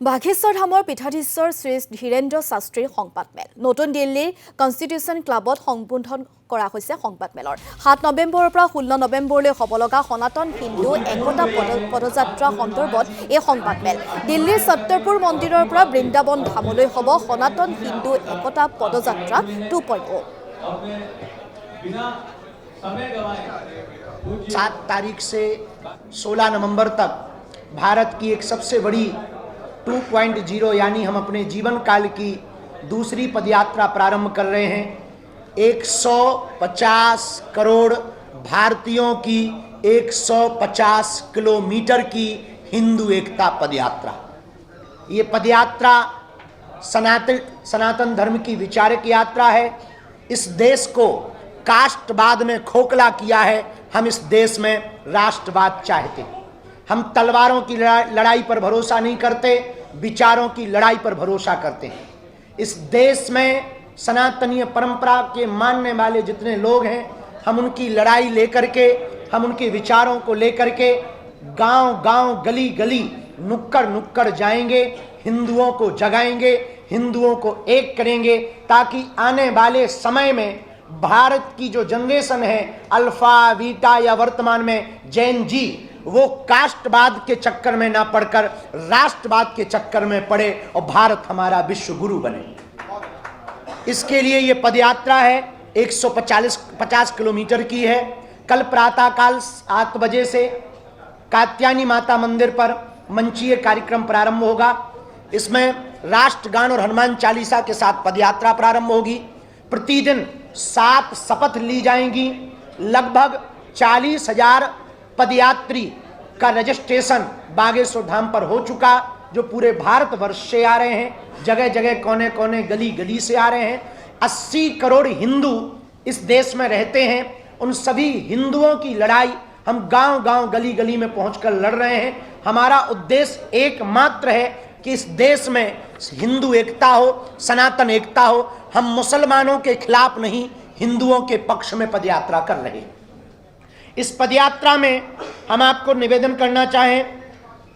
বাঘেশ্বৰ ধামৰ পীঠাধীশ্বৰ শ্ৰী ধীৰেন্দ্ৰ শাস্ত্ৰীৰ সংবাদমেল নতুন দিল্লীৰ কনষ্টিটিউশ্যন ক্লাবত সম্বোধন কৰা হৈছে। সংবাদমেলৰ ৭ নৱেম্বৰৰ পৰা ১৬ নৱেম্বৰলৈ হ'ব লগা সনাতন হিন্দু একতা পদযাত্ৰা সন্দৰ্ভত এই সংবাদমেল। দিল্লীৰ ছত্তৰপুৰ মন্দিৰৰ পৰা বৃন্দাবন ধামলৈ হ'ব সনাতন হিন্দু একতা পদযাত্ৰা 2.0। 7 तारीख से 16 नवंबर तक भारत की एक सबसे बड़ी 2.0 यानी हम अपने जीवन काल की दूसरी पदयात्रा प्रारंभ कर रहे हैं। 150 करोड़ भारतीयों की 150 किलोमीटर की हिंदू एकता पदयात्रा। ये पदयात्रा सनातन धर्म की विचारक यात्रा है। इस देश को कास्टवाद में खोखला किया है। हम इस देश में राष्ट्रवाद चाहते हैं। हम तलवारों की लड़ाई पर भरोसा नहीं करते, विचारों की लड़ाई पर भरोसा करते हैं। इस देश में सनातनीय परंपरा के मानने वाले जितने लोग हैं, हम उनकी लड़ाई लेकर के, हम उनके विचारों को लेकर के गांव-गांव, गली-गली, नुक्कड़-नुक्कड़ जाएंगे, हिंदुओं को जगाएंगे, हिंदुओं को एक करेंगे, ताकि आने वाले समय में भारत की जो जनरेशन है, अल्फा बीटा या वर्तमान में जैन जी, वो कास्टवाद के चक्कर में ना पड़कर राष्ट्रवाद के चक्कर में पड़े और भारत हमारा विश्व गुरु बने। इसके लिए ये पदयात्रा है 150 किलोमीटर की है। कल प्रातःकाल 7 बजे से कात्यायनी माता मंदिर पर मंचीय कार्यक्रम प्रारंभ होगा। इसमें राष्ट्रगान और हनुमान चालीसा के साथ पदयात्रा प्रारंभ होगी। प्रतिदिन 7 शपथ ली जाएंगी। लगभग 40,000 पदयात्री का रजिस्ट्रेशन बागेश्वर धाम पर हो चुका, जो पूरे भारत वर्ष से आ रहे हैं, जगह जगह कोने कोने गली गली से आ रहे हैं। 80 करोड़ हिंदू इस देश में रहते हैं। उन सभी हिंदुओं की लड़ाई हम गांव-गांव, गली गली में पहुंचकर लड़ रहे हैं। हमारा उद्देश्य एकमात्र है कि इस देश में हिंदू एकता हो, सनातन एकता हो। हम मुसलमानों के खिलाफ नहीं, हिंदुओं के पक्ष में पदयात्रा कर रहे हैं। इस पदयात्रा में हम आपको निवेदन करना चाहें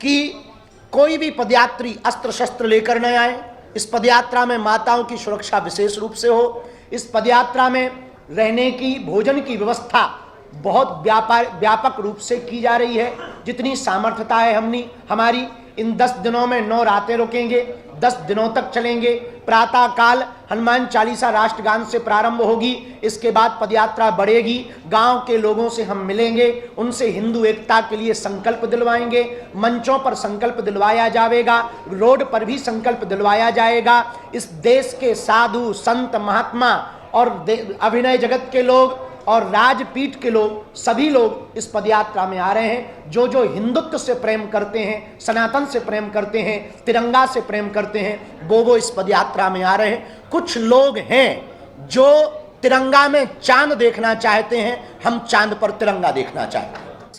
कि कोई भी पदयात्री अस्त्र शस्त्र लेकर न आए। इस पदयात्रा में माताओं की सुरक्षा विशेष रूप से हो। इस पदयात्रा में रहने की, भोजन की व्यवस्था बहुत व्यापक रूप से की जा रही है। जितनी सामर्थ्यता है हमारी इन 10 दिनों में 9 रातें रुकेंगे, 10 दिनों तक चलेंगे। प्रातः काल हनुमान चालीसा राष्ट्रगान से प्रारंभ होगी। इसके बाद पदयात्रा बढ़ेगी। गांव के लोगों से हम मिलेंगे, उनसे हिंदू एकता के लिए संकल्प दिलवाएंगे। मंचों पर संकल्प दिलवाया जाएगा, रोड पर भी संकल्प दिलवाया जाएगा। इस देश के साधु संत महात्मा और अभिनय जगत के लोग और राजपीठ के लोग, सभी लोग इस पदयात्रा में आ रहे हैं। जो जो हिंदुत्व से प्रेम करते हैं, सनातन से प्रेम करते हैं, तिरंगा से प्रेम करते हैं, वो इस पदयात्रा में आ रहे हैं। कुछ लोग हैं जो तिरंगा में चांद देखना चाहते हैं, हम चांद पर तिरंगा देखना चाहते हैं।